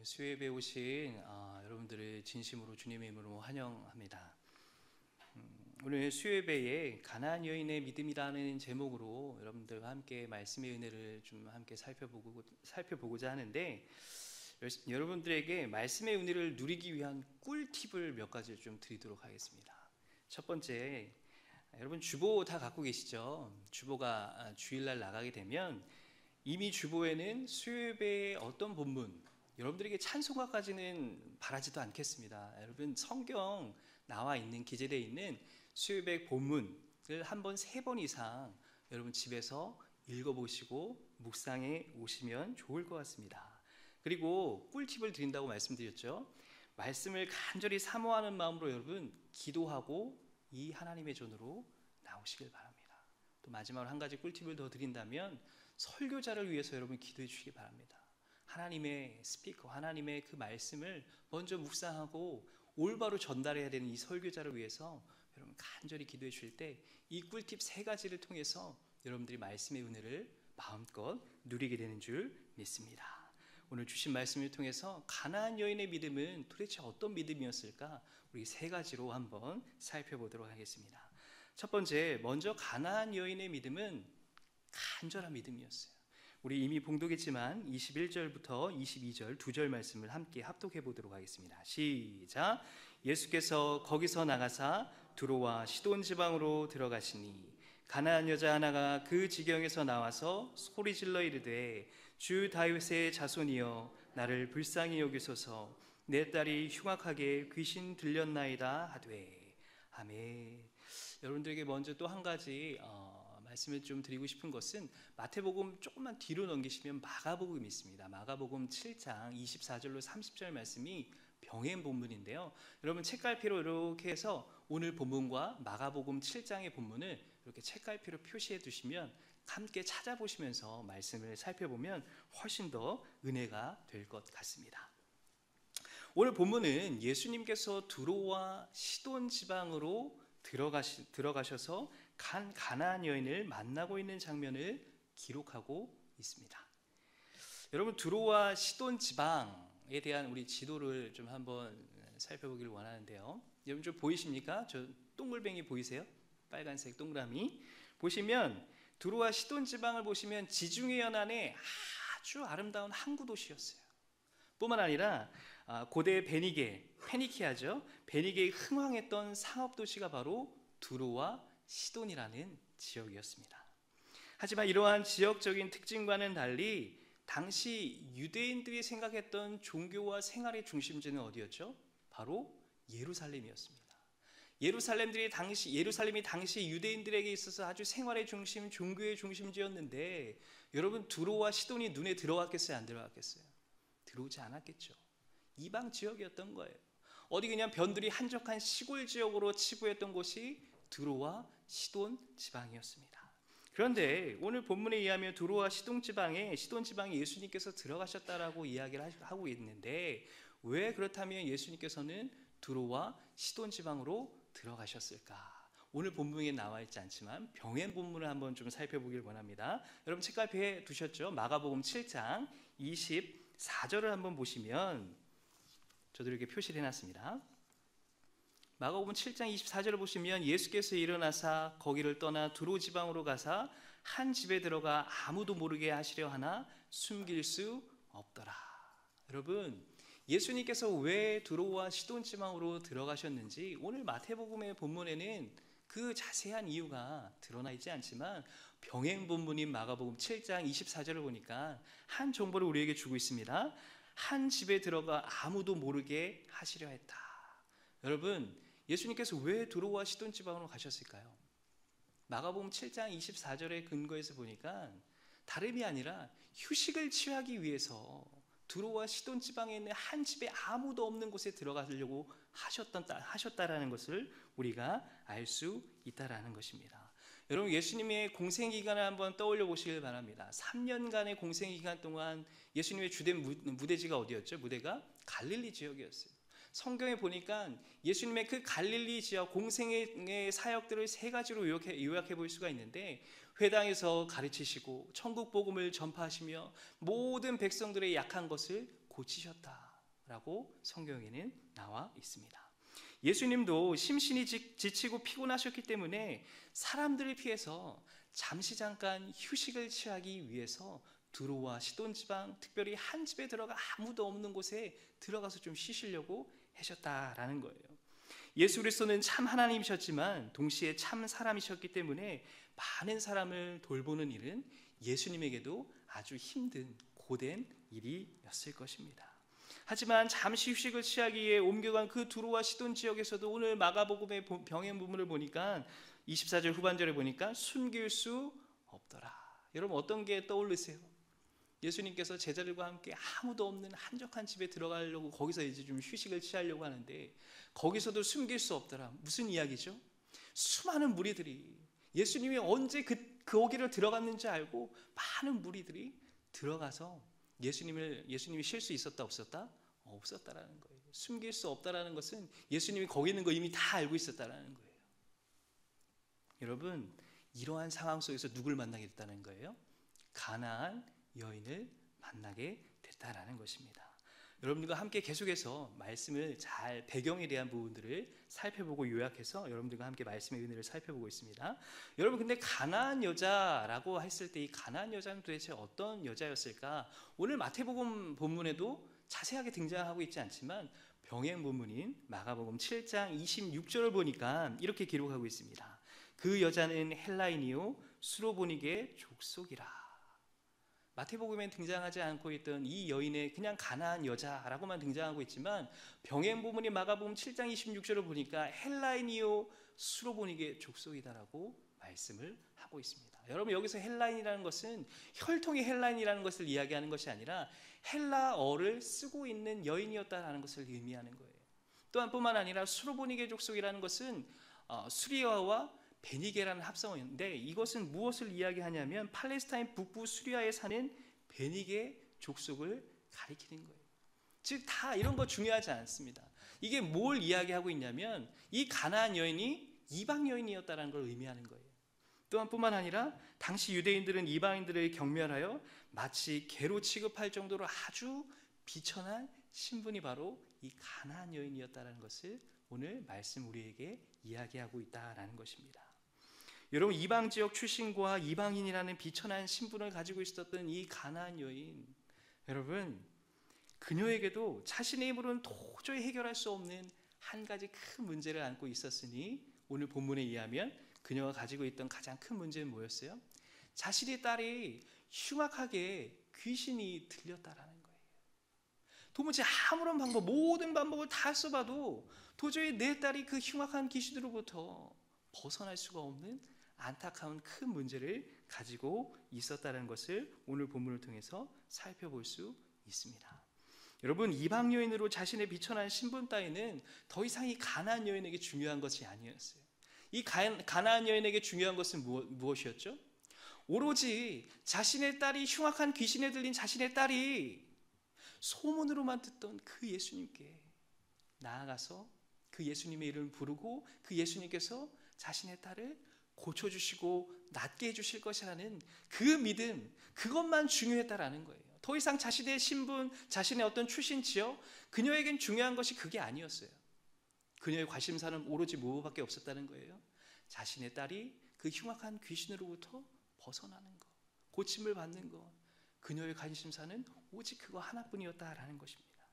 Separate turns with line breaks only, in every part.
수요예배에 오신 여러분들을 진심으로 주님의 이름으로 환영합니다. 오늘 수요예배에 가나안 여인의 믿음이라는 제목으로 여러분들과 함께 말씀의 은혜를 좀 함께 살펴보고자 하는데, 여러분들에게 말씀의 은혜를 누리기 위한 꿀팁을 몇 가지를 좀 드리도록 하겠습니다. 첫 번째, 여러분 주보 다 갖고 계시죠? 주보가 주일날 나가게 되면 이미 주보에는 수요예배의 어떤 본문, 여러분들에게 찬송가까지는 바라지도 않겠습니다. 여러분 성경 나와 있는, 기재되어 있는 수요예배 본문을 한 번, 3번 이상 여러분 집에서 읽어보시고 묵상해 오시면 좋을 것 같습니다. 그리고 꿀팁을 드린다고 말씀드렸죠. 말씀을 간절히 사모하는 마음으로 여러분 기도하고 이 하나님의 전으로 나오시길 바랍니다. 또 마지막으로 한 가지 꿀팁을 더 드린다면, 설교자를 위해서 여러분 기도해 주시기 바랍니다. 하나님의 스피커, 하나님의 그 말씀을 먼저 묵상하고 올바로 전달해야 되는 이 설교자를 위해서 여러분 간절히 기도해 주실 때 이 꿀팁 3가지를 통해서 여러분들이 말씀의 은혜를 마음껏 누리게 되는 줄 믿습니다. 오늘 주신 말씀을 통해서 가나안 여인의 믿음은 도대체 어떤 믿음이었을까? 우리 3가지로 한번 살펴보도록 하겠습니다. 첫 번째, 먼저 가나안 여인의 믿음은 간절한 믿음이었어요. 우리 이미 봉독했지만 21절부터 22절 2절 말씀을 함께 합독해 보도록 하겠습니다. 시작. 예수께서 거기서 나가사 두로와 시돈 지방으로 들어가시니 가나안 여자 하나가 그 지경에서 나와서 소리질러 이르되, 주 다윗의 자손이여 나를 불쌍히 여기소서, 내 딸이 흉악하게 귀신 들렸나이다 하되. 아멘. 여러분들에게 먼저 또 한 가지 말씀을 좀 드리고 싶은 것은, 마태복음 조금만 뒤로 넘기시면 마가복음이 있습니다. 마가복음 7장 24절로 30절 말씀이 병행 본문인데요. 여러분 책갈피로 이렇게 해서 오늘 본문과 마가복음 7장의 본문을 이렇게 책갈피로 표시해 두시면 함께 찾아보시면서 말씀을 살펴보면 훨씬 더 은혜가 될 것 같습니다. 오늘 본문은 예수님께서 두로와 시돈 지방으로 들어가셔서 가나안 여인을 만나고 있는 장면을 기록하고 있습니다. 여러분, 두로와 시돈 지방에 대한 우리 지도를 좀 한번 살펴보기를 원하는데요. 여러분 좀 보이십니까? 저 동글뱅이 보이세요? 빨간색 동그라미 보시면 두로와 시돈 지방을 보시면 지중해 연안에 아주 아름다운 항구 도시였어요. 뿐만 아니라 고대 페니키아죠. 베니게의 흥왕했던 상업도시가 바로 두로와 시돈이라는 지역이었습니다. 하지만 이러한 지역적인 특징과는 달리 당시 유대인들이 생각했던 종교와 생활의 중심지는 어디였죠? 바로 예루살렘이었습니다. 예루살렘이 당시 유대인들에게 있어서 아주 생활의 중심, 종교의 중심지였는데, 여러분 두로와 시돈이 눈에 들어왔겠어요? 안 들어왔겠어요? 들어오지 않았겠죠. 이방 지역이었던 거예요. 어디 그냥 변두리 한적한 시골 지역으로 치부했던 곳이 두로와 시돈 지방이었습니다. 그런데 오늘 본문에 의하면 두로와 시돈 지방에 예수님께서 들어가셨다라고 이야기를 하고 있는데, 왜 그렇다면 예수님께서는 두로와 시돈 지방으로 들어가셨을까? 오늘 본문에 나와 있지 않지만 병행 본문을 한번 좀 살펴보길 원합니다. 여러분 책갈피에 두셨죠? 마가복음 7장 24절을 한번 보시면, 저도 이렇게 표시를 해놨습니다. 마가복음 7장 24절을 보시면, 예수께서 일어나사 거기를 떠나 두로 지방으로 가사 한 집에 들어가 아무도 모르게 하시려 하나 숨길 수 없더라. 여러분, 예수님께서 왜 두로와 시돈 지방으로 들어가셨는지 오늘 마태복음의 본문에는 그 자세한 이유가 드러나 있지 않지만, 병행 본문인 마가복음 7장 24절을 보니까 한 정보를 우리에게 주고 있습니다. 한 집에 들어가 아무도 모르게 하시려 했다. 여러분, 예수님께서 왜 두로와 시돈 지방으로 가셨을까요? 마가복음 7장 24절의 근거에서 보니까 다름이 아니라 휴식을 취하기 위해서 두로와 시돈 지방에 있는 한 집에 아무도 없는 곳에 들어가려고 하셨다라는 것을 우리가 알 수 있다라는 것입니다. 여러분, 예수님의 공생기간을 한번 떠올려 보시길 바랍니다. 3년간의 공생기간 동안 예수님의 주된 무대지가 어디였죠? 무대가 갈릴리 지역이었어요. 성경에 보니까 예수님의 그 갈릴리 지역 공생의 사역들을 3가지로 요약해 볼 수가 있는데, 회당에서 가르치시고 천국 복음을 전파하시며 모든 백성들의 약한 것을 고치셨다. 라고 성경에는 나와 있습니다. 예수님도 심신이 지치고 피곤하셨기 때문에 사람들을 피해서 잠시 잠깐 휴식을 취하기 위해서 두로와 시돈 지방, 특별히 한 집에 들어가 아무도 없는 곳에 들어가서 좀 쉬시려고 하셨다라는 거예요. 예수 그리스도는 참 하나님이셨지만 동시에 참 사람이셨기 때문에 많은 사람을 돌보는 일은 예수님에게도 아주 힘든 고된 일이었을 것입니다. 하지만 잠시 휴식을 취하기 위해 옮겨간 그 두로와 시돈 지역에서도 오늘 마가복음의 병행 부분을 보니까 24절 후반절에 보니까 숨길 수 없더라. 여러분 어떤 게 떠오르세요? 예수님께서 제자들과 함께 아무도 없는 한적한 집에 들어가려고 거기서 이제 좀 휴식을 취하려고 하는데 거기서도 숨길 수 없더라. 무슨 이야기죠? 수많은 무리들이 예수님이 언제 거기를 들어갔는지 알고 많은 무리들이 들어가서 예수님이 쉴 수 있었다 없었다? 없었다라는 거예요. 숨길 수 없다라는 것은 예수님이 거기 있는 거 이미 다 알고 있었다라는 거예요. 여러분 이러한 상황 속에서 누굴 만나게 됐다는 거예요? 가나안 여인을 만나게 됐다라는 것입니다. 여러분들과 함께 계속해서 말씀을 잘 배경에 대한 부분들을 살펴보고 요약해서 여러분들과 함께 말씀의 은혜를 살펴보고 있습니다. 여러분 근데 가나안 여자라고 했을 때 이 가나안 여자는 도대체 어떤 여자였을까? 오늘 마태복음 본문에도 자세하게 등장하고 있지 않지만 병행 본문인 마가복음 7장 26절을 보니까 이렇게 기록하고 있습니다. 그 여자는 헬라인이요 수로보니게 족속이라. 마태복음엔 등장하지 않고 있던 이 여인의 그냥 가나안 여자라고만 등장하고 있지만 병행 본문인 마가복음 7장 26절을 보니까 헬라인이요 수로보니게 족속이다라고 말씀을 하고 있습니다. 여러분 여기서 헬라인이라는 것은 혈통의 헬라인이라는 것을 이야기하는 것이 아니라 헬라어를 쓰고 있는 여인이었다라는 것을 의미하는 거예요. 또한 뿐만 아니라 수로보니게 족속이라는 것은 수리아와 베니게라는 합성어인데 이것은 무엇을 이야기하냐면 팔레스타인 북부 수리아에 사는 베니게 족속을 가리키는 거예요. 즉 다 이런 거 중요하지 않습니다. 이게 뭘 이야기하고 있냐면 이 가나안 여인이 이방 여인이었다는 걸 의미하는 거예요. 또한 뿐만 아니라 당시 유대인들은 이방인들을 경멸하여 마치 개로 취급할 정도로 아주 비천한 신분이 바로 이 가나안 여인이었다는 것을 오늘 말씀 우리에게 이야기하고 있다라는 것입니다. 여러분 이방 지역 출신과 이방인이라는 비천한 신분을 가지고 있었던 이 가나안 여인, 여러분 그녀에게도 자신의 힘으로는 도저히 해결할 수 없는 한 가지 큰 문제를 안고 있었으니 오늘 본문에 의하면 그녀가 가지고 있던 가장 큰 문제는 뭐였어요? 자신의 딸이 흉악하게 귀신이 들렸다라는 거예요. 도무지 아무런 방법, 모든 방법을 다 써봐도 도저히 내 딸이 그 흉악한 귀신으로부터 벗어날 수가 없는 안타까운 큰 문제를 가지고 있었다는 것을 오늘 본문을 통해서 살펴볼 수 있습니다. 여러분 이방 여인으로 자신의 비천한 신분 따위는 더 이상 이 가나안 여인에게 중요한 것이 아니었어요. 이 가나안 여인에게 중요한 것은 무엇이었죠? 오로지 자신의 딸이 흉악한 귀신에 들린 자신의 딸이 소문으로만 듣던 그 예수님께 나아가서 그 예수님의 이름을 부르고 그 예수님께서 자신의 딸을 고쳐주시고 낫게 해주실 것이라는 그 믿음, 그것만 중요했다라는 거예요. 더 이상 자신의 신분, 자신의 어떤 출신 지역, 그녀에겐 중요한 것이 그게 아니었어요. 그녀의 관심사는 오로지 무엇밖에 없었다는 거예요. 자신의 딸이 그 흉악한 귀신으로부터 벗어나는 것, 고침을 받는 것, 그녀의 관심사는 오직 그거 하나뿐이었다라는 것입니다.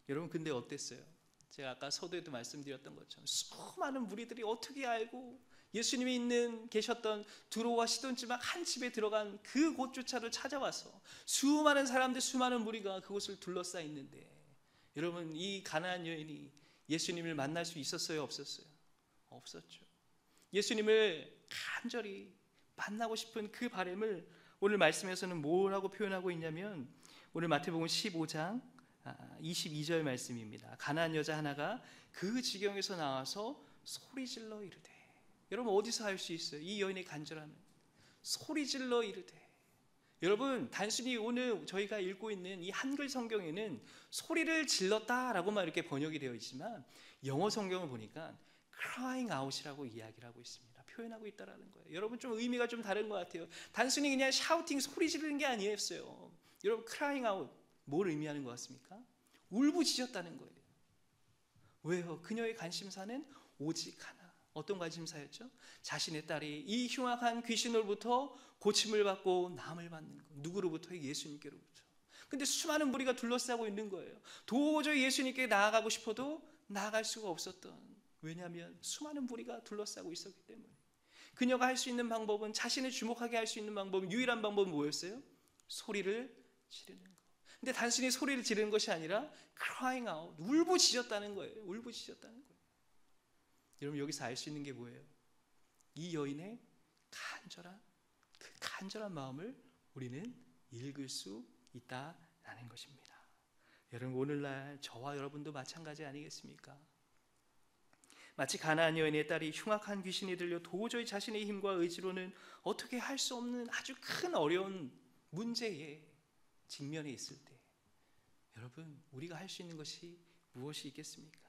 여러분 근데 어땠어요? 제가 아까 서두에도 말씀드렸던 것처럼 수많은 무리들이 어떻게 알고 예수님이 계셨던 두로와 시돈 지방 한 집에 들어간 그 곳조차를 찾아와서 수많은 사람들, 수많은 무리가 그곳을 둘러싸 있는데 여러분 이 가나안 여인이 예수님을 만날 수 있었어요? 없었어요? 없었죠. 예수님을 간절히 만나고 싶은 그 바람을 오늘 말씀에서는 뭐라고 표현하고 있냐면 오늘 마태복음 15장 22절 말씀입니다. 가나안 여자 하나가 그 지경에서 나와서 소리질러 이르되, 여러분 어디서 알 수 있어요? 이 여인의 간절함은 소리질러 이르되. 여러분 단순히 오늘 저희가 읽고 있는 이 한글 성경에는 소리를 질렀다라고만 이렇게 번역이 되어 있지만 영어 성경을 보니까 crying out이라고 이야기를 하고 있습니다. 표현하고 있다라는 거예요. 여러분 좀 의미가 좀 다른 것 같아요. 단순히 그냥 샤우팅 소리 지르는 게 아니었어요. 여러분 crying out, 뭘 의미하는 것 같습니까? 울부짖었다는 거예요. 왜요? 그녀의 관심사는 오직 하나. 어떤 관심사였죠? 자신의 딸이 이 흉악한 귀신으로부터 고침을 받고 남을 받는 것. 누구로부터요? 예수님께로부터. 근데 수많은 무리가 둘러싸고 있는 거예요. 도저히 예수님께 나아가고 싶어도 나아갈 수가 없었던. 왜냐하면 수많은 무리가 둘러싸고 있었기 때문에. 그녀가 할 수 있는 방법은, 자신을 주목하게 할 수 있는 방법은, 유일한 방법은 뭐였어요? 소리를 지르는 거. 근데 단순히 소리를 지르는 것이 아니라 crying out, 울부짖었다는 거예요. 울부짖었다는 거예요. 여러분, 여기서 알 수 있는 게 뭐예요? 이 여인의 간절한 마음을 우리는 읽을 수 있다라는 것입니다. 여러분, 오늘날 저와 여러분도 마찬가지 아니겠습니까? 마치 가나안 여인의 딸이 흉악한 귀신이 들려 도저히 자신의 힘과 의지로는 어떻게 할 수 없는 아주 큰 어려운 문제에 직면해 있을 때, 여러분, 우리가 할 수 있는 것이 무엇이 있겠습니까?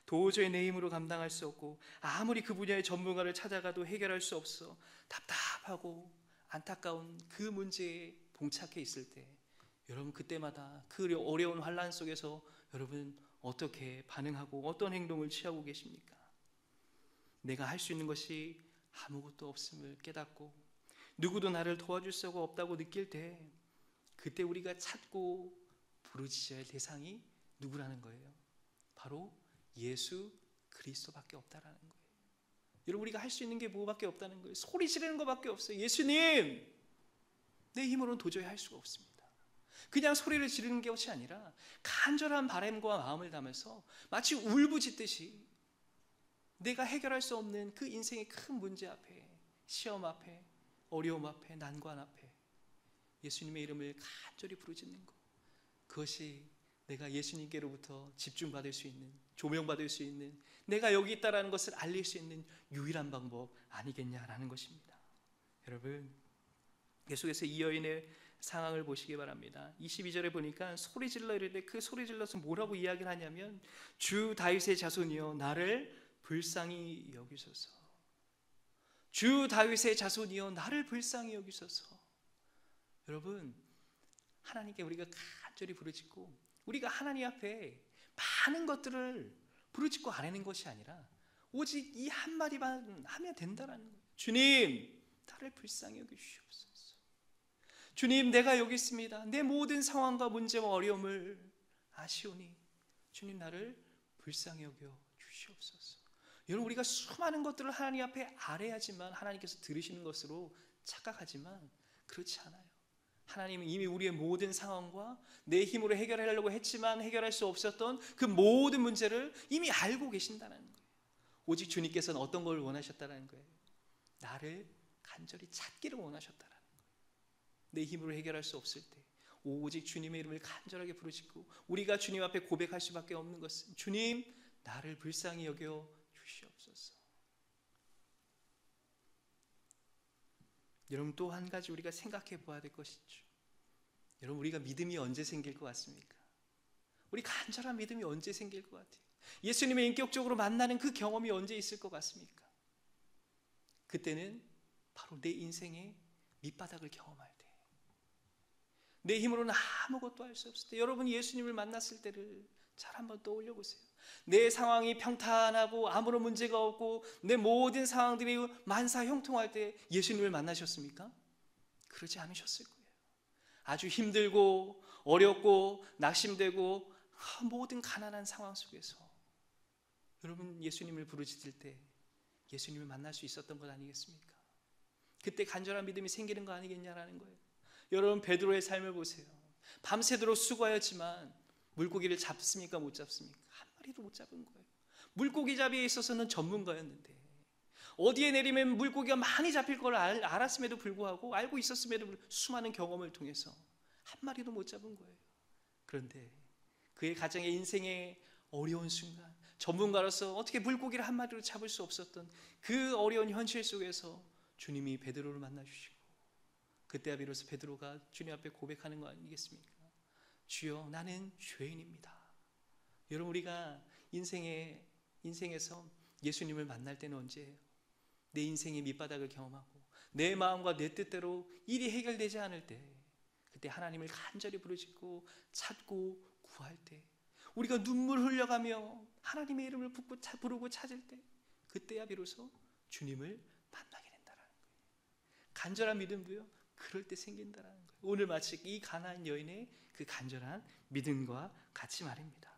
도저히 내 힘으로 감당할 수 없고 아무리 그 분야의 전문가를 찾아가도 해결할 수 없어 답답하고 안타까운 그 문제에 봉착해 있을 때, 여러분, 그때마다 그 어려운 환난 속에서 여러분 어떻게 반응하고 어떤 행동을 취하고 계십니까? 내가 할 수 있는 것이 아무것도 없음을 깨닫고 누구도 나를 도와줄 수가 없다고 느낄 때, 그때 우리가 찾고 부르짖어야 할 대상이 누구라는 거예요? 바로 예수 그리스도밖에 없다라는 거예요. 여러분, 우리가 할 수 있는 게 뭐밖에 없다는 거예요? 소리 지르는 것밖에 없어요. 예수님, 내 힘으로는 도저히 할 수가 없습니다. 그냥 소리를 지르는 것이 아니라 간절한 바람과 마음을 담아서 마치 울부짖듯이 내가 해결할 수 없는 그 인생의 큰 문제 앞에, 시험 앞에, 어려움 앞에, 난관 앞에 예수님의 이름을 간절히 부르짖는 것, 그것이 내가 예수님께로부터 집중받을 수 있는, 조명받을 수 있는, 내가 여기 있다라는 것을 알릴 수 있는 유일한 방법 아니겠냐라는 것입니다. 여러분, 계속해서 이 여인의 상황을 보시기 바랍니다. 22절에 보니까 소리 질러 이럴 때 그 소리 질러서 뭐라고 이야기를 하냐면, 주 다윗의 자손이여 나를 불쌍히 여기소서. 주 다윗의 자손이여 나를 불쌍히 여기소서. 여러분, 하나님께 우리가 간절히 부르짖고 우리가 하나님 앞에 많은 것들을 부르짖고 아뢰는 것이 아니라 오직 이 한마디만 하면 된다라는 거예요. 주님, 나를 불쌍히 여기주시옵소서. 주님, 내가 여기 있습니다. 내 모든 상황과 문제와 어려움을 아시오니 주님, 나를 불쌍히 여겨 주시옵소서. 여러분, 우리가 수많은 것들을 하나님 앞에 아뢰야지만 하나님께서 들으시는 것으로 착각하지만 그렇지 않아요. 하나님은 이미 우리의 모든 상황과 내 힘으로 해결하려고 했지만 해결할 수 없었던 그 모든 문제를 이미 알고 계신다는 거예요. 오직 주님께서는 어떤 걸 원하셨다는 거예요? 나를 간절히 찾기를 원하셨다는 거예요. 내 힘으로 해결할 수 없을 때 오직 주님의 이름을 간절하게 부르짖고 우리가 주님 앞에 고백할 수밖에 없는 것은, 주님, 나를 불쌍히 여겨 주시옵소서. 여러분, 또 한 가지 우리가 생각해 봐야 될 것이 있죠. 여러분, 우리가 믿음이 언제 생길 것 같습니까? 우리 간절한 믿음이 언제 생길 것 같아요? 예수님의 인격적으로 만나는 그 경험이 언제 있을 것 같습니까? 그때는 바로 내 인생의 밑바닥을 경험할 때, 내 힘으로는 아무것도 할 수 없을 때, 여러분 예수님을 만났을 때를 잘 한번 떠올려 보세요. 내 상황이 평탄하고 아무런 문제가 없고 내 모든 상황들이 만사형통할 때 예수님을 만나셨습니까? 그러지 않으셨을 거예요. 아주 힘들고 어렵고 낙심되고 모든 가난한 상황 속에서 여러분 예수님을 부르짖을 때 예수님을 만날 수 있었던 것 아니겠습니까? 그때 간절한 믿음이 생기는 거 아니겠냐라는 거예요. 여러분, 베드로의 삶을 보세요. 밤새도록 수고하였지만 물고기를 잡습니까? 못 잡습니까? 한 마리도 못 잡은 거예요. 물고기 잡이에 있어서는 전문가였는데 어디에 내리면 물고기가 많이 잡힐 걸 알았음에도 불구하고, 알고 있었음에도 불구하고 수많은 경험을 통해서 한 마리도 못 잡은 거예요. 그런데 그의 가정의 인생의 어려운 순간, 전문가로서 어떻게 물고기를 한 마리로 잡을 수 없었던 그 어려운 현실 속에서 주님이 베드로를 만나주시고, 그때야 비로소 베드로가 주님 앞에 고백하는 거 아니겠습니까? 주여, 나는 죄인입니다. 여러분, 우리가 인생에서 예수님을 만날 때는 언제예요? 내 인생의 밑바닥을 경험하고 내 마음과 내 뜻대로 일이 해결되지 않을 때, 그때 하나님을 간절히 부르짖고 찾고 구할 때, 우리가 눈물 흘려가며 하나님의 이름을 부르고 찾을 때, 그때야 비로소 주님을 만나게 된다는 거예요. 간절한 믿음도요, 그럴 때 생긴다는 거예요. 오늘 마치 이 가나안 여인의 그 간절한 믿음과 같이 말입니다.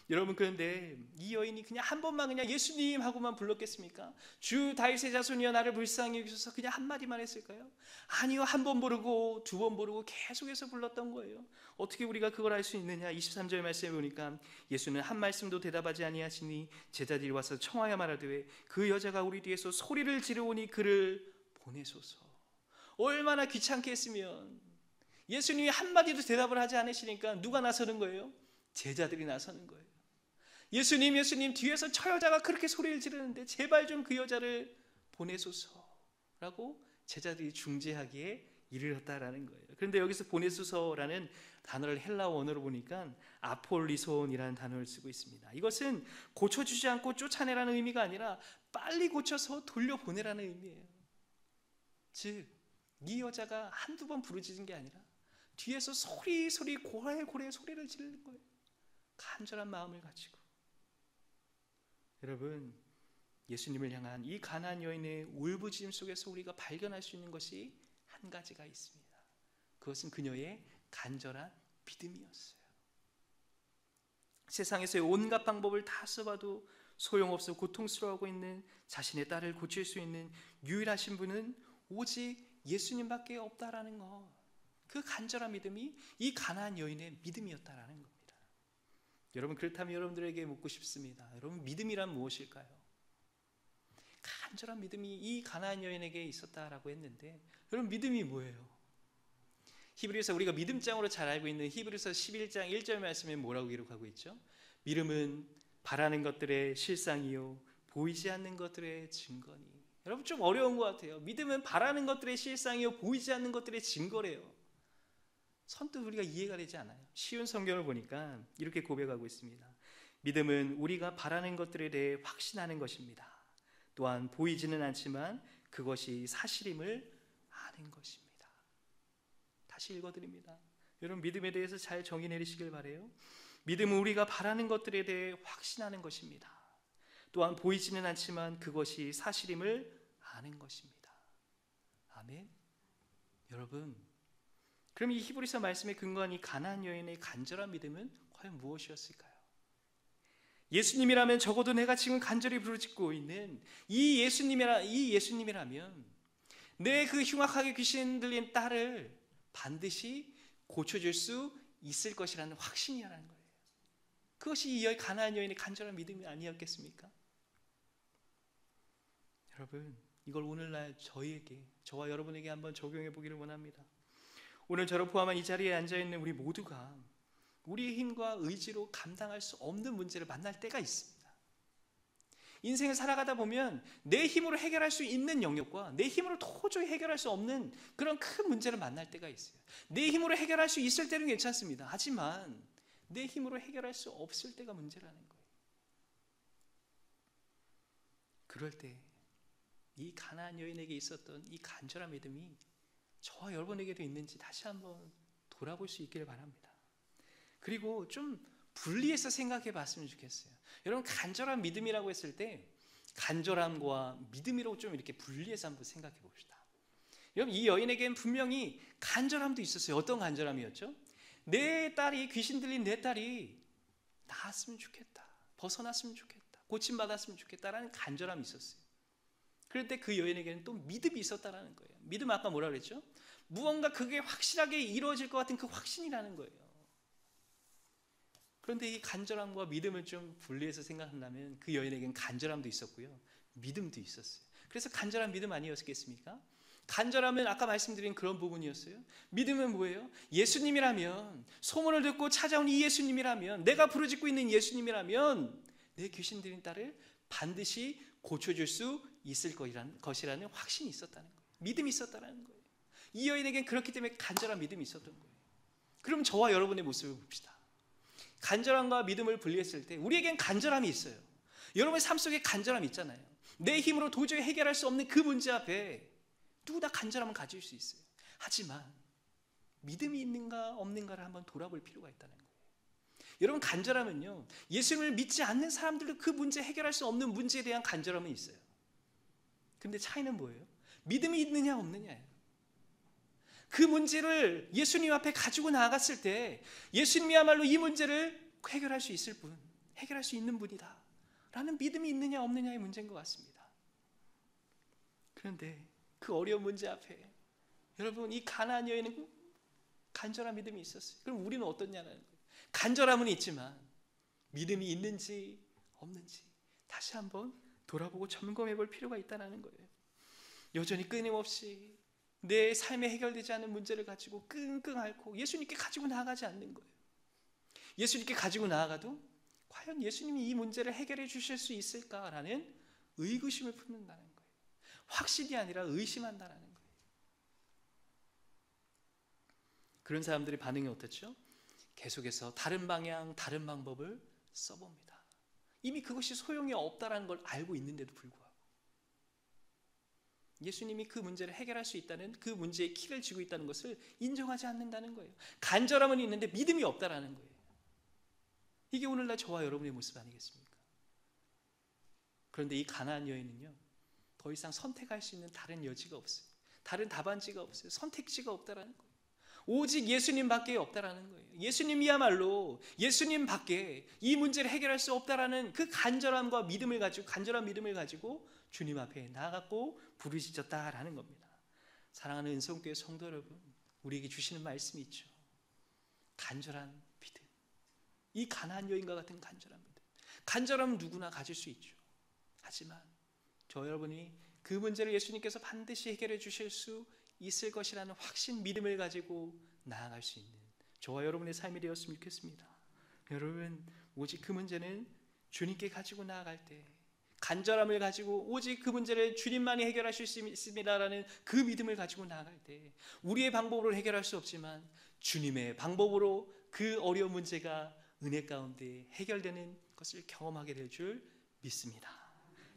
여러분, 그런데 이 여인이 그냥 한 번만 그냥 예수님 하고만 불렀겠습니까? 주 다윗의 자손이여 나를 불쌍히 여기소서, 그냥 한마디만 했을까요? 아니요, 한 번 부르고 두 번 부르고 계속해서 불렀던 거예요. 어떻게 우리가 그걸 알 수 있느냐? 23절 말씀에 보니까 예수는 한 말씀도 대답하지 아니하시니 제자들이 와서 청하여 말하되 그 여자가 우리 뒤에서 소리를 지르오니 그를 보내소서. 얼마나 귀찮게 했으면 예수님이 한마디도 대답을 하지 않으시니까 누가 나서는 거예요? 제자들이 나서는 거예요. 예수님, 예수님, 뒤에서 저 여자가 그렇게 소리를 지르는데 제발 좀 그 여자를 보내소서라고 제자들이 중재하기에 이르렀다라는 거예요. 그런데 여기서 보내소서라는 단어를 헬라어 원어로 보니까 아폴리손이라는 단어를 쓰고 있습니다. 이것은 고쳐주지 않고 쫓아내라는 의미가 아니라 빨리 고쳐서 돌려보내라는 의미예요. 즉, 이 여자가 한두 번 부르짖은 게 아니라 뒤에서 소리 고래고래 소리를 지르는 거예요. 간절한 마음을 가지고. 여러분, 예수님을 향한 이 가나안 여인의 울부짖음 속에서 우리가 발견할 수 있는 것이 한 가지가 있습니다. 그것은 그녀의 간절한 믿음이었어요. 세상에서의 온갖 방법을 다 써봐도 소용없어 고통스러워하고 있는 자신의 딸을 고칠 수 있는 유일하신 분은 오직 예수님밖에 없다라는 것, 그 간절한 믿음이 이 가나안 여인의 믿음이었다라는 겁니다. 여러분, 그렇다면 여러분들에게 묻고 싶습니다. 여러분, 믿음이란 무엇일까요? 간절한 믿음이 이 가나안 여인에게 있었다라고 했는데, 여러분, 믿음이 뭐예요? 히브리서, 우리가 믿음장으로 잘 알고 있는 히브리서 11장 1절 말씀에 뭐라고 기록하고 있죠? 믿음은 바라는 것들의 실상이요 보이지 않는 것들의 증거니. 여러분, 좀 어려운 것 같아요. 믿음은 바라는 것들의 실상이요 보이지 않는 것들의 증거래요. 선뜻 우리가 이해가 되지 않아요. 쉬운 성경을 보니까 이렇게 고백하고 있습니다. 믿음은 우리가 바라는 것들에 대해 확신하는 것입니다. 또한 보이지는 않지만 그것이 사실임을 아는 것입니다. 다시 읽어드립니다. 여러분, 믿음에 대해서 잘 정의 내리시길 바라요. 믿음은 우리가 바라는 것들에 대해 확신하는 것입니다. 또한 보이지는 않지만 그것이 사실임을 아는 것입니다. 아멘. 여러분, 그럼 이 히브리서 말씀에 근거한 이 가나안 여인의 간절한 믿음은 과연 무엇이었을까요? 예수님이라면, 적어도 내가 지금 간절히 부르짖고 있는 이 예수님이라면 내 그 흉악하게 귀신 들린 딸을 반드시 고쳐줄 수 있을 것이라는 확신이라는 거예요. 그것이 이 가나안 여인의 간절한 믿음이 아니었겠습니까? 여러분, 이걸 오늘날 저와 여러분에게 한번 적용해 보기를 원합니다. 오늘 저를 포함한 이 자리에 앉아있는 우리 모두가 우리의 힘과 의지로 감당할 수 없는 문제를 만날 때가 있습니다. 인생을 살아가다 보면 내 힘으로 해결할 수 있는 영역과 내 힘으로 도저히 해결할 수 없는 그런 큰 문제를 만날 때가 있어요. 내 힘으로 해결할 수 있을 때는 괜찮습니다. 하지만 내 힘으로 해결할 수 없을 때가 문제라는 거예요. 그럴 때 이 가나안 여인에게 있었던 이 간절한 믿음이 저와 여러분에게도 있는지 다시 한번 돌아볼 수 있기를 바랍니다. 그리고 좀 분리해서 생각해 봤으면 좋겠어요. 여러분, 간절한 믿음이라고 했을 때 간절함과 믿음이라고 좀 이렇게 분리해서 한번 생각해 봅시다. 여러분, 이 여인에게는 분명히 간절함도 있었어요. 어떤 간절함이었죠? 내 딸이, 귀신 들린 내 딸이 나았으면 좋겠다, 벗어났으면 좋겠다, 고침받았으면 좋겠다라는 간절함이 있었어요. 그럴 때 그 여인에게는 또 믿음이 있었다라는 거예요. 믿음, 아까 뭐라 그랬죠? 무언가 그게 확실하게 이루어질 것 같은 그 확신이라는 거예요. 그런데 이 간절함과 믿음을 좀 분리해서 생각한다면 그 여인에게는 간절함도 있었고요, 믿음도 있었어요. 그래서 간절한 믿음 아니었겠습니까? 간절함은 아까 말씀드린 그런 부분이었어요. 믿음은 뭐예요? 예수님이라면, 소문을 듣고 찾아온 이 예수님이라면, 내가 부르짖고 있는 예수님이라면 내 귀신 들린 딸을 반드시 고쳐줄 수 있을 것이라는 확신이 있었다는 거예요. 믿음이 있었다는 거예요. 이 여인에겐 그렇기 때문에 간절한 믿음이 있었던 거예요. 그럼 저와 여러분의 모습을 봅시다. 간절함과 믿음을 분리했을 때 우리에겐 간절함이 있어요. 여러분의 삶 속에 간절함이 있잖아요. 내 힘으로 도저히 해결할 수 없는 그 문제 앞에 누구나 간절함을 가질 수 있어요. 하지만 믿음이 있는가 없는가를 한번 돌아볼 필요가 있다는 거예요. 여러분, 간절함은요, 예수님을 믿지 않는 사람들도 그 문제, 해결할 수 없는 문제에 대한 간절함은 있어요. 근데 차이는 뭐예요? 믿음이 있느냐 없느냐예요. 그 문제를 예수님 앞에 가지고 나아갔을 때 예수님이야말로 이 문제를 해결할 수 있을 분, 해결할 수 있는 분이다 라는 믿음이 있느냐 없느냐의 문제인 것 같습니다. 그런데 그 어려운 문제 앞에 여러분, 이 가나안 여인은 간절한 믿음이 있었어요. 그럼 우리는 어떻냐는 거예요. 간절함은 있지만 믿음이 있는지 없는지 다시 한번 돌아보고 점검해 볼 필요가 있다는 거예요. 여전히 끊임없이 내 삶에 해결되지 않은 문제를 가지고 끙끙 앓고 예수님께 가지고 나아가지 않는 거예요. 예수님께 가지고 나아가도 과연 예수님이 이 문제를 해결해 주실 수 있을까라는 의구심을 품는다는 거예요. 확신이 아니라 의심한다는 거예요. 그런 사람들의 반응이 어떻죠? 계속해서 다른 방향, 다른 방법을 써봅니다. 이미 그것이 소용이 없다는 걸 알고 있는데도 불구하고 예수님이 그 문제를 해결할 수 있다는, 그 문제의 키를 쥐고 있다는 것을 인정하지 않는다는 거예요. 간절함은 있는데 믿음이 없다라는 거예요. 이게 오늘날 저와 여러분의 모습 아니겠습니까? 그런데 이 가나안 여인은요, 더 이상 선택할 수 있는 다른 여지가 없어요. 다른 답안지가 없어요. 선택지가 없다라는 거예요. 오직 예수님밖에 없다라는 거예요. 예수님이야말로 예수님밖에 이 문제를 해결할 수 없다라는 그 간절함과 믿음을 가지고, 간절한 믿음을 가지고 주님 앞에 나아갔고 부르짖었다라는 겁니다. 사랑하는 은성교회 성도 여러분, 우리에게 주시는 말씀이 있죠. 간절한 믿음. 이 가나안 여인과 같은 간절한 믿음. 간절함은 누구나 가질 수 있죠. 하지만 저 여러분이 그 문제를 예수님께서 반드시 해결해 주실 수 있을 것이라는 확신, 믿음을 가지고 나아갈 수 있는 저와 여러분의 삶이 되었으면 좋겠습니다. 여러분, 오직 그 문제는 주님께 가지고 나아갈 때, 간절함을 가지고 오직 그 문제를 주님만이 해결하실 수 있습니다라는 그 믿음을 가지고 나아갈 때, 우리의 방법으로 해결할 수 없지만 주님의 방법으로 그 어려운 문제가 은혜 가운데 해결되는 것을 경험하게 될 줄 믿습니다.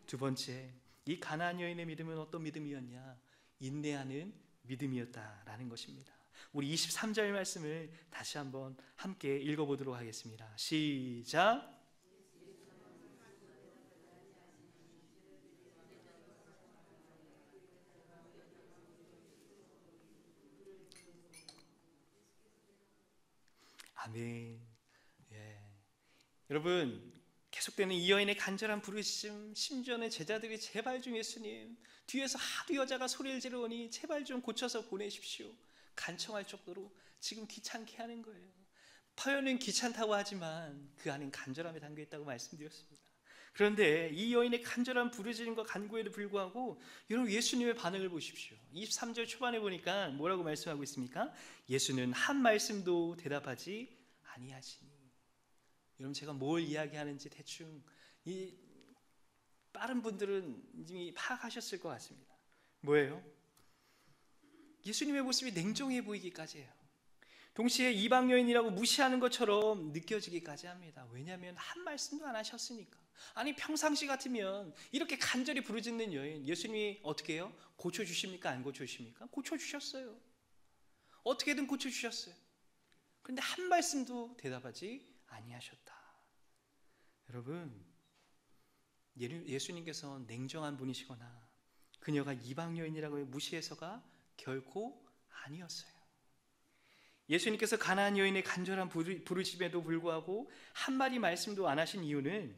두 번째, 이 가나안 여인의 믿음은 어떤 믿음이었냐? 인내하는 믿음이었다라는 것입니다. 우리 23절 말씀을 다시 한번 함께 읽어보도록 하겠습니다. 시작. 아멘. 예. 여러분, 계속되는 이 여인의 간절한 부르짖음, 심지어는 제자들이 제발 좀 예수님, 뒤에서 하도 여자가 소리를 지르니 제발 좀 고쳐서 보내십시오, 간청할 정도로 지금 귀찮게 하는 거예요. 표현은 귀찮다고 하지만 그 안엔 간절함이 담겨 있다고 말씀드렸습니다. 그런데 이 여인의 간절한 부르짖음과 간구에도 불구하고 여러분, 예수님의 반응을 보십시오. 23절 초반에 보니까 뭐라고 말씀하고 있습니까? 예수는 한 말씀도 대답하지 아니하시니. 여러분, 제가 뭘 이야기하는지 대충 이 빠른 분들은 이미 파악하셨을 것 같습니다. 뭐예요? 예수님의 모습이 냉정해 보이기까지 해요. 동시에 이방 여인이라고 무시하는 것처럼 느껴지기까지 합니다. 왜냐하면 한 말씀도 안 하셨으니까. 아니, 평상시 같으면 이렇게 간절히 부르짖는 여인, 예수님이 어떻게 해요? 고쳐주십니까? 안 고쳐주십니까? 고쳐주셨어요. 어떻게든 고쳐주셨어요. 그런데 한 말씀도 대답하지 아니하셨다. 여러분, 예수님께서 냉정한 분이시거나 그녀가 이방 여인이라고 무시해서가 결코 아니었어요. 예수님께서 가나안 여인의 간절한 부르짖음에도 불구하고 한마디 말씀도 안 하신 이유는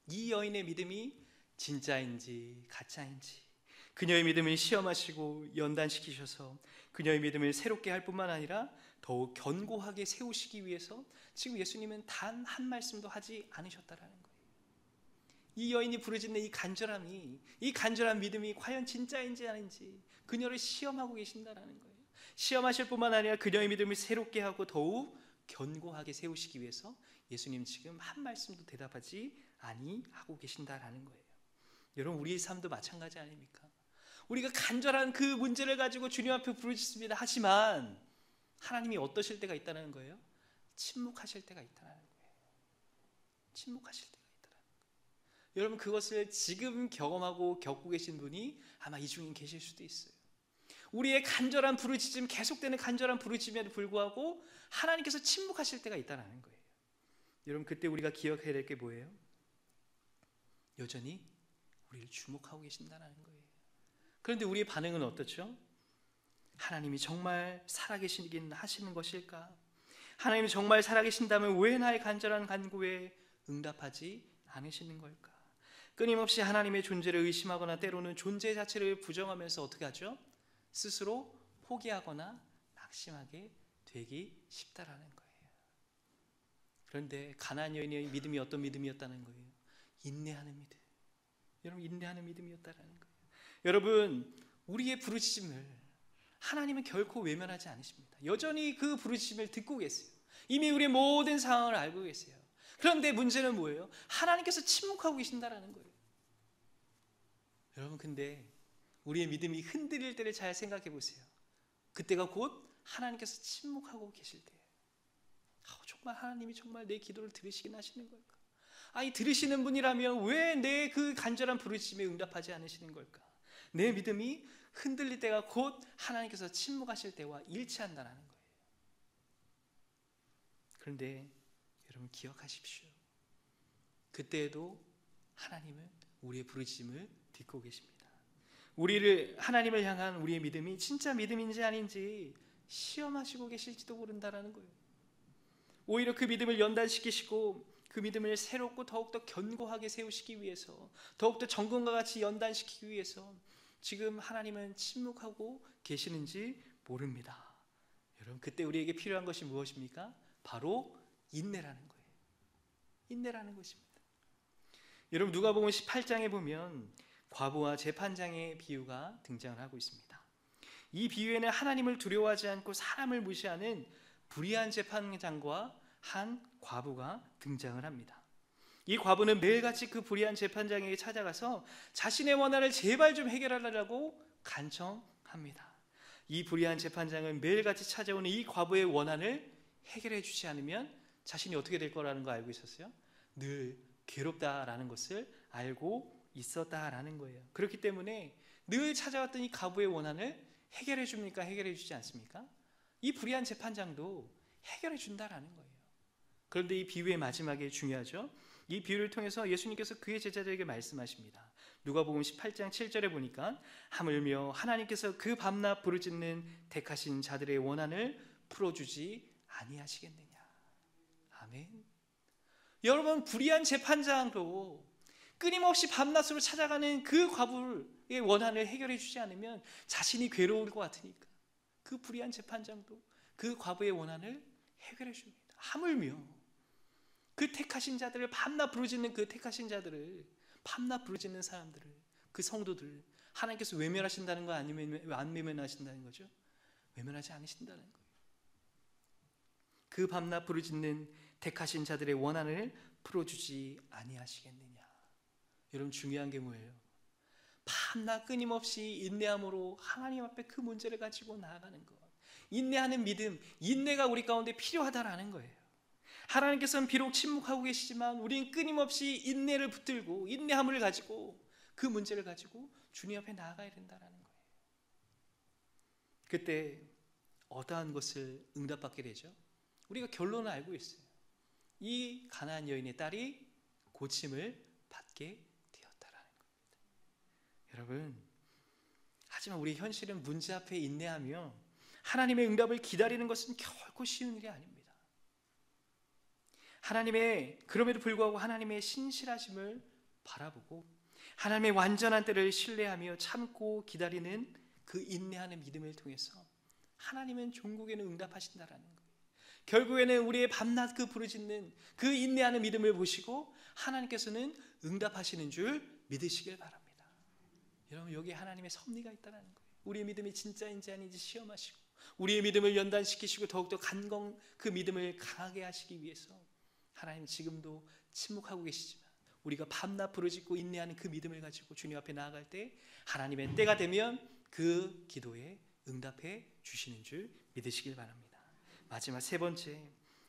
이 여인의 믿음이 진짜인지 가짜인지 그녀의 믿음을 시험하시고 연단시키셔서 그녀의 믿음을 새롭게 할 뿐만 아니라 더욱 견고하게 세우시기 위해서 지금 예수님은 단 한 말씀도 하지 않으셨다라는 거예요. 이 여인이 부르짖는 이 간절함이, 이 간절한 믿음이 과연 진짜인지 아닌지 그녀를 시험하고 계신다라는 거예요. 시험하실 뿐만 아니라 그녀의 믿음을 새롭게 하고 더욱 견고하게 세우시기 위해서 예수님 지금 한 말씀도 대답하지 아니하고 계신다라는 거예요. 여러분, 우리의 삶도 마찬가지 아닙니까? 우리가 간절한 그 문제를 가지고 주님 앞에 부르짖습니다. 하지만 하나님이 어떠실 때가 있다는 거예요? 침묵하실 때가 있다는 거예요. 침묵하실 때가 있다는 거예요. 여러분, 그것을 지금 경험하고 겪고 계신 분이 아마 이 중에 계실 수도 있어요. 우리의 간절한 부르짖음, 계속되는 간절한 부르짖음에도 불구하고 하나님께서 침묵하실 때가 있다는 거예요. 여러분, 그때 우리가 기억해야 될 게 뭐예요? 여전히 우리를 주목하고 계신다는 거예요. 그런데 우리의 반응은 어떻죠? 하나님이 정말 살아계시긴 하시는 것일까? 하나님이 정말 살아계신다면 왜 나의 간절한 간구에 응답하지 않으시는 걸까? 끊임없이 하나님의 존재를 의심하거나 때로는 존재 자체를 부정하면서 어떻게 하죠? 스스로 포기하거나 낙심하게 되기 쉽다라는 거예요. 그런데 가나안 여인의 믿음이 어떤 믿음이었다는 거예요? 인내하는 믿음. 여러분, 인내하는 믿음이었다는 거예요. 여러분, 우리의 부르짖음을 하나님은 결코 외면하지 않으십니다. 여전히 그 부르짖음을 듣고 계세요. 이미 우리의 모든 상황을 알고 계세요. 그런데 문제는 뭐예요? 하나님께서 침묵하고 계신다라는 거예요. 여러분, 근데 우리의 믿음이 흔들릴 때를 잘 생각해 보세요. 그때가 곧 하나님께서 침묵하고 계실 때예요. 정말 하나님이 정말 내 기도를 들으시긴 하시는 걸까? 아니, 들으시는 분이라면 왜 내 그 간절한 부르짖음에 응답하지 않으시는 걸까? 내 믿음이 흔들릴 때가 곧 하나님께서 침묵하실 때와 일치한다는 거예요. 그런데 여러분, 기억하십시오. 그때에도 하나님은 우리의 부르짖음을 듣고 계십니다. 하나님을 향한 우리의 믿음이 진짜 믿음인지 아닌지 시험하시고 계실지도 모른다는 거예요. 오히려 그 믿음을 연단시키시고 그 믿음을 새롭고 더욱더 견고하게 세우시기 위해서, 더욱더 정금과 같이 연단시키기 위해서 지금 하나님은 침묵하고 계시는지 모릅니다. 여러분, 그때 우리에게 필요한 것이 무엇입니까? 바로 인내라는 거예요. 인내라는 것입니다. 여러분, 누가복음 18장에 보면 과부와 재판장의 비유가 등장을 하고 있습니다. 이 비유에는 하나님을 두려워하지 않고 사람을 무시하는 불의한 재판장과 한 과부가 등장을 합니다. 이 과부는 매일같이 그 불의한 재판장에게 찾아가서 자신의 원한을 제발 좀 해결하라고 간청합니다. 이 불의한 재판장은 매일같이 찾아오는 이 과부의 원한을 해결해 주지 않으면 자신이 어떻게 될 거라는 거 알고 있었어요? 늘 괴롭다라는 것을 알고 있었다라는 거예요. 그렇기 때문에 늘 찾아왔던 이 과부의 원한을 해결해 줍니까? 해결해 주지 않습니까? 이 불의한 재판장도 해결해 준다라는 거예요. 그런데 이 비유의 마지막에 중요하죠. 이 비유를 통해서 예수님께서 그의 제자들에게 말씀하십니다. 누가복음 18장 7절에 보니까 하물며 하나님께서 그 밤낮 부르짖는 택하신 자들의 원한을 풀어주지 아니하시겠느냐. 아멘. 여러분, 불의한 재판장도 끊임없이 밤낮으로 찾아가는 그 과부의 원한을 해결해 주지 않으면 자신이 괴로울 것 같으니까 그 불의한 재판장도 그 과부의 원한을 해결해 줍니다. 하물며 그 택하신 자들을, 밤낮 부르짖는 그 택하신 자들을, 밤낮 부르짖는 사람들을, 그 성도들 하나님께서 외면하신다는 거 아니면 안 외면하신다는 거죠? 외면하지 않으신다는 거예요. 그 밤낮 부르짖는 택하신 자들의 원한을 풀어주지 아니하시겠느냐. 여러분, 중요한 게 뭐예요? 밤낮 끊임없이 인내함으로 하나님 앞에 그 문제를 가지고 나아가는 것, 인내하는 믿음, 인내가 우리 가운데 필요하다라는 거예요. 하나님께서는 비록 침묵하고 계시지만 우리는 끊임없이 인내를 붙들고 인내함을 가지고 그 문제를 가지고 주님 앞에 나아가야 된다라는 거예요. 그때 어떠한 것을 응답받게 되죠? 우리가 결론을 알고 있어요. 이 가나안 여인의 딸이 고침을 받게 되었다라는 겁니다. 여러분, 하지만 우리 현실은 문제 앞에 인내하며 하나님의 응답을 기다리는 것은 결코 쉬운 일이 아닙니다. 그럼에도 불구하고 하나님의 신실하심을 바라보고 하나님의 완전한 때를 신뢰하며 참고 기다리는 그 인내하는 믿음을 통해서 하나님은 종국에는 응답하신다라는 거예요. 결국에는 우리의 밤낮 그 부르짖는 그 인내하는 믿음을 보시고 하나님께서는 응답하시는 줄 믿으시길 바랍니다. 여러분, 여기에 하나님의 섭리가 있다는 거예요. 우리의 믿음이 진짜인지 아닌지 시험하시고 우리의 믿음을 연단시키시고 더욱더 그 믿음을 강하게 하시기 위해서 하나님 지금도 침묵하고 계시지만 우리가 밤낮 부르짖고 인내하는 그 믿음을 가지고 주님 앞에 나아갈 때 하나님의 때가 되면 그 기도에 응답해 주시는 줄 믿으시길 바랍니다. 마지막 세 번째,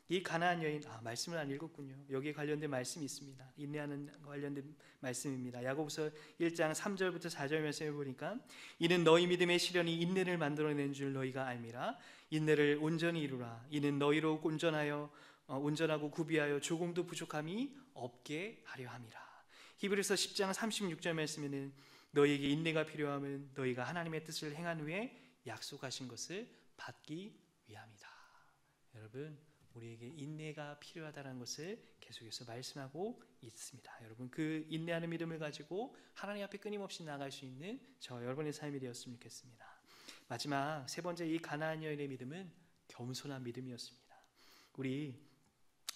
이 가나안 여인, 말씀을 안 읽었군요. 여기에 관련된 말씀이 있습니다. 인내하는 관련된 말씀입니다. 야고보서 1장 3절부터 4절 말씀을 보니까 이는 너희 믿음의 시련이 인내를 만들어낸 줄 너희가 알미라. 인내를 온전히 이루라. 이는 너희로 온전하고 구비하여 조금도 부족함이 없게 하려 함이라. 히브리서 10장 36절 말씀에는 너희에게 인내가 필요하면 너희가 하나님의 뜻을 행한 후에 약속하신 것을 받기 위함이다. 여러분, 우리에게 인내가 필요하다는 것을 계속해서 말씀하고 있습니다. 여러분, 그 인내하는 믿음을 가지고 하나님 앞에 끊임없이 나아갈 수 있는 저 여러분의 삶이 되었으면 좋겠습니다. 마지막 세 번째, 이 가나안 여인의 믿음은 겸손한 믿음이었습니다. 우리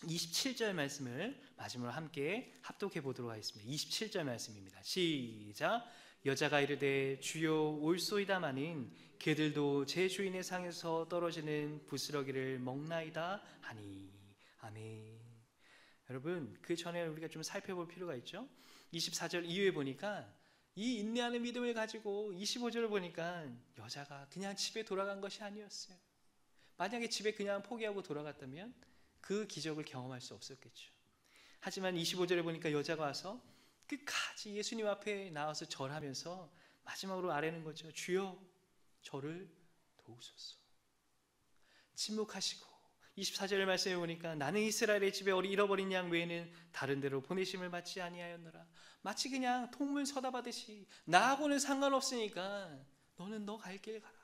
27절 말씀을 마지막으로 함께 합독해 보도록 하겠습니다. 27절 말씀입니다. 시작. 여자가 이르되 주여 올소이다마는 개들도 제 주인의 상에서 떨어지는 부스러기를 먹나이다 하니. 아멘. 여러분, 그 전에 우리가 좀 살펴볼 필요가 있죠. 24절 이후에 보니까 이 인내하는 믿음을 가지고 25절을 보니까 여자가 그냥 집에 돌아간 것이 아니었어요. 만약에 집에 그냥 포기하고 돌아갔다면 그 기적을 경험할 수 없었겠죠. 하지만 25절에 보니까 여자가 와서 끝까지 예수님 앞에 나와서 절하면서 마지막으로 아뢰는 거죠. 주여 저를 도우소서. 침묵하시고 24절의 말씀에 보니까 나는 이스라엘의 집에 잃어버린 양 외에는 다른 데로 보내심을 받지 아니하였노라. 마치 그냥 통물 서답하듯이 나하고는 상관없으니까 너는 너 갈 길 가라.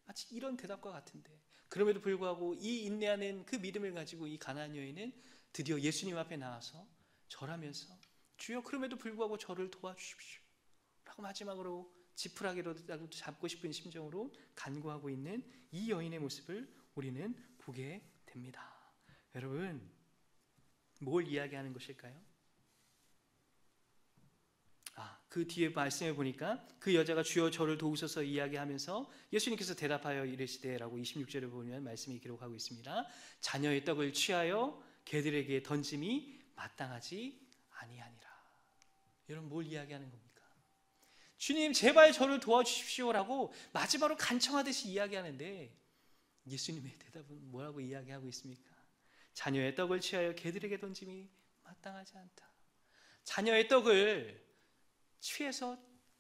마치 이런 대답과 같은데, 그럼에도 불구하고 이 인내하는 그 믿음을 가지고 이 가나안 여인은 드디어 예수님 앞에 나와서 절하면서 주여 그럼에도 불구하고 저를 도와주십시오 라고 마지막으로 지푸라기라도 잡고 싶은 심정으로 간구하고 있는 이 여인의 모습을 우리는 보게 됩니다. 여러분, 뭘 이야기하는 것일까요? 그 뒤에 말씀해 보니까 그 여자가 주여 저를 도우소서 이야기하면서 예수님께서 대답하여 이르시되 라고 26절에 보면 말씀이 기록하고 있습니다. 자녀의 떡을 취하여 개들에게 던짐이 마땅하지 아니하니라. 여러분, 뭘 이야기하는 겁니까? 주님 제발 저를 도와주십시오라고 마지막으로 간청하듯이 이야기하는데 예수님의 대답은 뭐라고 이야기하고 있습니까? 자녀의 떡을 취하여 개들에게 던짐이 마땅하지 않다. 자녀의 떡을 취해서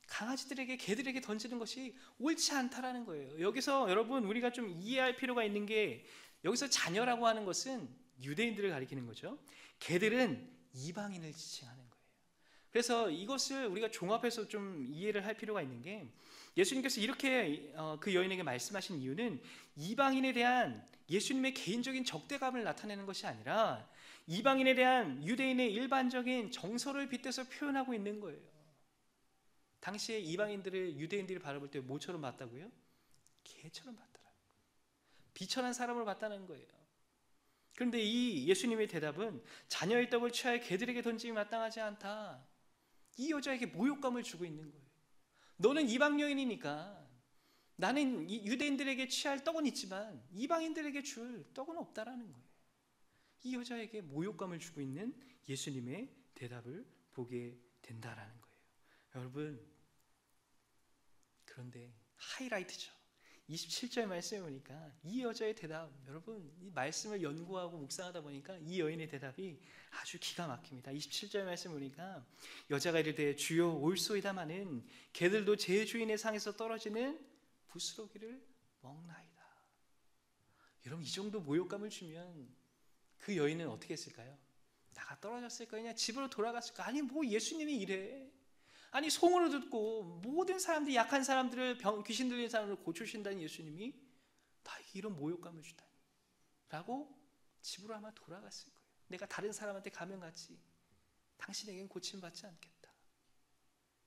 강아지들에게 개들에게 던지는 것이 옳지 않다라는 거예요. 여기서 여러분 우리가 좀 이해할 필요가 있는 게, 여기서 자녀라고 하는 것은 유대인들을 가리키는 거죠. 개들은 이방인을 지칭하는 거예요. 그래서 이것을 우리가 종합해서 좀 이해를 할 필요가 있는 게, 예수님께서 이렇게 그 여인에게 말씀하신 이유는 이방인에 대한 예수님의 개인적인 적대감을 나타내는 것이 아니라 이방인에 대한 유대인의 일반적인 정서를 빗대서 표현하고 있는 거예요. 당시에 이방인들을 유대인들이 바라볼 때 뭐처럼 봤다고요? 개처럼 봤다라는 거예요. 비천한 사람을 봤다는 거예요. 그런데 이 예수님의 대답은 자녀의 떡을 취하여 개들에게 던짐이 마땅하지 않다. 이 여자에게 모욕감을 주고 있는 거예요. 너는 이방 여인이니까 나는 유대인들에게 취할 떡은 있지만 이방인들에게 줄 떡은 없다라는 거예요. 이 여자에게 모욕감을 주고 있는 예수님의 대답을 보게 된다라는 거예요. 여러분, 그런데 하이라이트죠. 27절 말씀에 보니까 이 여자의 대답, 여러분 이 말씀을 연구하고 묵상하다 보니까 이 여인의 대답이 아주 기가 막힙니다. 27절 말씀 보니까 여자가 이르되 주여 올소이다마는 개들도 제 주인의 상에서 떨어지는 부스러기를 먹나이다. 여러분, 이 정도 모욕감을 주면 그 여인은 어떻게 했을까요? 나가 떨어졌을까? 그냥 집으로 돌아갔을까? 아니 뭐 예수님이 이래. 아니 소문을 듣고 모든 사람들이, 약한 사람들을, 귀신 들린 사람을 고쳐주신다는 예수님이 나에게 이런 모욕감을 주다니 라고 집으로 아마 돌아갔을 거예요. 내가 다른 사람한테 가면 같이 당신에겐 고침받지 않겠다.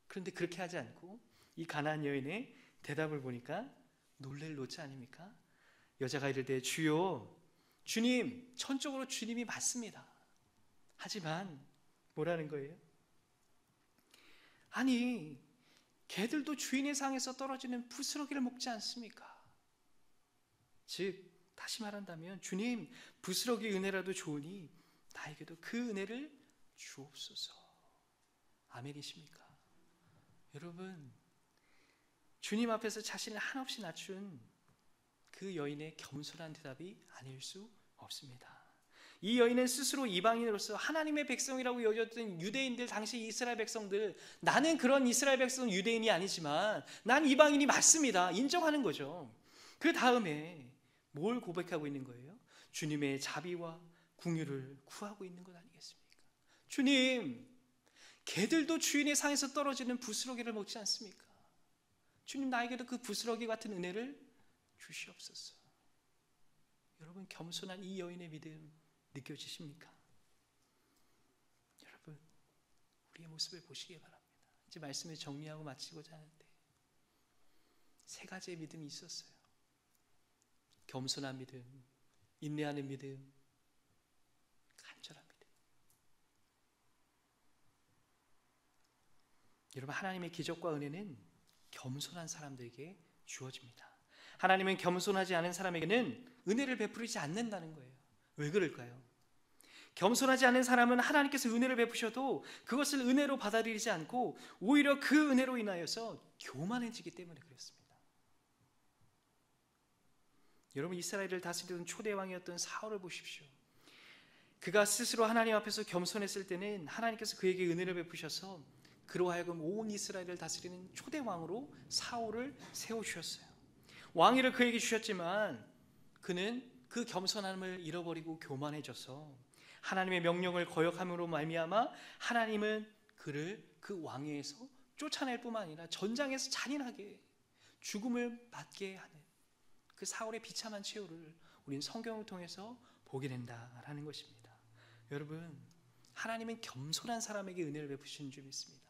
그런데 그렇게 하지 않고 이 가나안 여인의 대답을 보니까 놀랄 노릇 아닙니까? 여자가 이르되 주여, 주님, 천적으로 주님이 맞습니다. 하지만 뭐라는 거예요? 아니 개들도 주인의 상에서 떨어지는 부스러기를 먹지 않습니까? 즉 다시 말한다면 주님, 부스러기 은혜라도 좋으니 나에게도 그 은혜를 주옵소서. 아멘이십니까? 여러분, 주님 앞에서 자신을 한없이 낮춘 그 여인의 겸손한 대답이 아닐 수 없습니다. 이 여인은 스스로 이방인으로서 하나님의 백성이라고 여겼던 유대인들, 당시 이스라엘 백성들, 나는 그런 이스라엘 백성 유대인이 아니지만 난 이방인이 맞습니다, 인정하는 거죠. 그 다음에 뭘 고백하고 있는 거예요? 주님의 자비와 긍휼을 구하고 있는 것 아니겠습니까? 주님, 개들도 주인의 상에서 떨어지는 부스러기를 먹지 않습니까? 주님, 나에게도 그 부스러기 같은 은혜를 주시옵소서. 여러분, 겸손한 이 여인의 믿음 느껴지십니까? 여러분, 우리의 모습을 보시기 바랍니다. 이제 말씀을 정리하고 마치고자 하는데, 세 가지의 믿음이 있었어요. 겸손한 믿음, 인내하는 믿음, 간절한 믿음. 여러분, 하나님의 기적과 은혜는 겸손한 사람들에게 주어집니다. 하나님은 겸손하지 않은 사람에게는 은혜를 베풀지 않는다는 거예요. 왜 그럴까요? 겸손하지 않은 사람은 하나님께서 은혜를 베푸셔도 그것을 은혜로 받아들이지 않고 오히려 그 은혜로 인하여서 교만해지기 때문에 그렇습니다. 여러분, 이스라엘을 다스리던 초대 왕이었던 사울을 보십시오. 그가 스스로 하나님 앞에서 겸손했을 때는 하나님께서 그에게 은혜를 베푸셔서 그로 하여금 온 이스라엘을 다스리는 초대 왕으로 사울을 세워주셨어요. 왕위를 그에게 주셨지만 그는 그 겸손함을 잃어버리고 교만해져서 하나님의 명령을 거역함으로 말미암아 하나님은 그를 그 왕위에서 쫓아낼 뿐만 아니라 전장에서 잔인하게 죽음을 맞게 하는 그 사울의 비참한 최후를 우리는 성경을 통해서 보게 된다라는 것입니다. 여러분, 하나님은 겸손한 사람에게 은혜를 베푸시는 줄 믿습니다.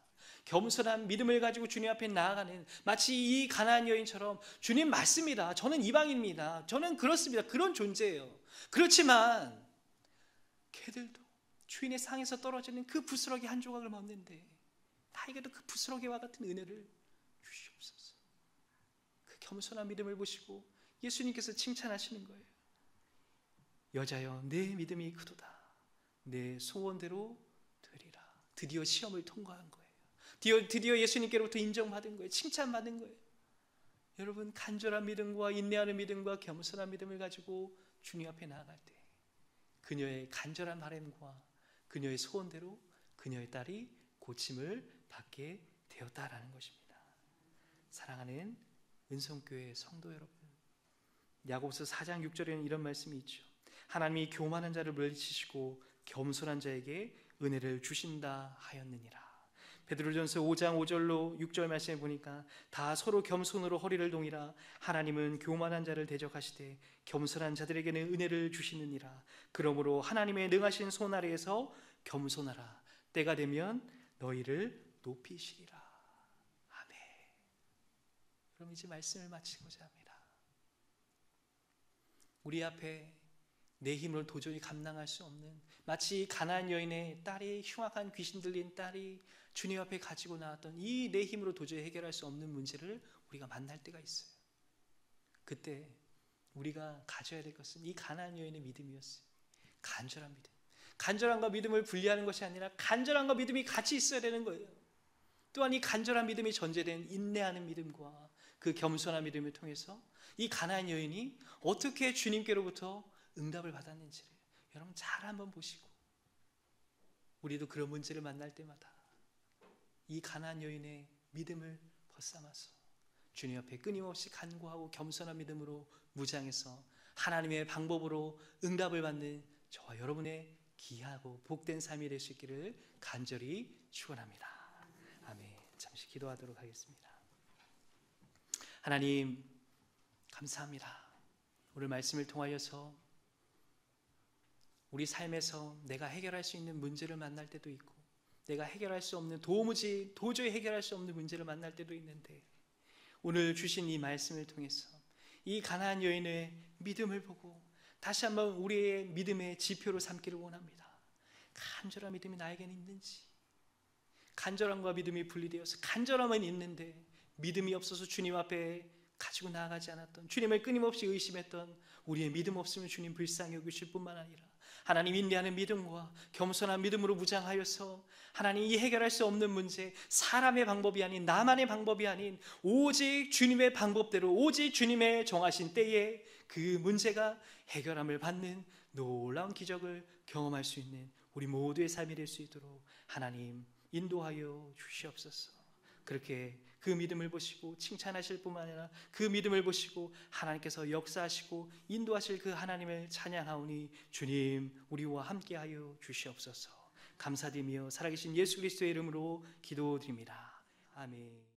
겸손한 믿음을 가지고 주님 앞에 나아가는, 마치 이 가나안 여인처럼 주님 맞습니다, 저는 이방인입니다, 저는 그렇습니다, 그런 존재예요. 그렇지만 개들도 주인의 상에서 떨어지는 그 부스러기 한 조각을 먹는데 나에게도 그 부스러기와 같은 은혜를 주시옵소서. 그 겸손한 믿음을 보시고 예수님께서 칭찬하시는 거예요. 여자여, 내 믿음이 크도다, 내 소원대로 되리라. 드디어 시험을 통과한 거예요. 드디어 예수님께로부터 인정받은 거예요. 칭찬받은 거예요. 여러분, 간절한 믿음과 인내하는 믿음과 겸손한 믿음을 가지고 주님 앞에 나아갈 때 그녀의 간절한 바람과 그녀의 소원대로 그녀의 딸이 고침을 받게 되었다라는 것입니다. 사랑하는 은성교회 성도 여러분, 야고보서 4장 6절에는 이런 말씀이 있죠. 하나님이 교만한 자를 물리치시고 겸손한 자에게 은혜를 주신다 하였느니라. 베드로전서 5장 5절로 6절 말씀에 보니까 다 서로 겸손으로 허리를 동이라. 하나님은 교만한 자를 대적하시되 겸손한 자들에게는 은혜를 주시느니라. 그러므로 하나님의 능하신 손 아래에서 겸손하라. 때가 되면 너희를 높이시리라. 아멘. 그럼 이제 말씀을 마치고자 합니다. 우리 앞에 내 힘으로 도저히 감당할 수 없는, 마치 가나안 여인의 딸이, 흉악한 귀신 들린 딸이 주님 앞에 가지고 나왔던 이 내 힘으로 도저히 해결할 수 없는 문제를 우리가 만날 때가 있어요. 그때 우리가 가져야 될 것은 이 가나안 여인의 믿음이었어요. 간절한 믿음. 간절함과 믿음을 분리하는 것이 아니라 간절함과 믿음이 같이 있어야 되는 거예요. 또한 이 간절한 믿음이 전제된 인내하는 믿음과 그 겸손한 믿음을 통해서 이 가나안 여인이 어떻게 주님께로부터 응답을 받았는지를 여러분 잘 한번 보시고, 우리도 그런 문제를 만날 때마다 이 가나안 여인의 믿음을 벗삼아서 주님 앞에 끊임없이 간구하고 겸손한 믿음으로 무장해서 하나님의 방법으로 응답을 받는 저와 여러분의 귀하고 복된 삶이 될 수 있기를 간절히 축원합니다. 아멘. 잠시 기도하도록 하겠습니다. 하나님, 감사합니다. 오늘 말씀을 통하여서 우리 삶에서 내가 해결할 수 있는 문제를 만날 때도 있고, 내가 해결할 수 없는, 도저히 해결할 수 없는 문제를 만날 때도 있는데, 오늘 주신 이 말씀을 통해서 이 가나안 여인의 믿음을 보고 다시 한번 우리의 믿음의 지표로 삼기를 원합니다. 간절한 믿음이 나에게는 있는지, 간절함과 믿음이 분리되어서 간절함은 있는데 믿음이 없어서 주님 앞에 가지고 나아가지 않았던, 주님을 끊임없이 의심했던 우리의 믿음 없으면 주님 불쌍히 여기실 뿐만 아니라 하나님 인내하는 믿음과 겸손한 믿음으로 무장하여서 하나님 이 해결할 수 없는 문제, 사람의 방법이 아닌, 나만의 방법이 아닌 오직 주님의 방법대로, 오직 주님의 정하신 때에 그 문제가 해결함을 받는 놀라운 기적을 경험할 수 있는 우리 모두의 삶이 될 수 있도록 하나님 인도하여 주시옵소서. 그렇게 그 믿음을 보시고 칭찬하실 뿐만 아니라 그 믿음을 보시고 하나님께서 역사하시고 인도하실 그 하나님을 찬양하오니 주님 우리와 함께하여 주시옵소서. 감사드리며 살아계신 예수 그리스도의 이름으로 기도드립니다. 아멘.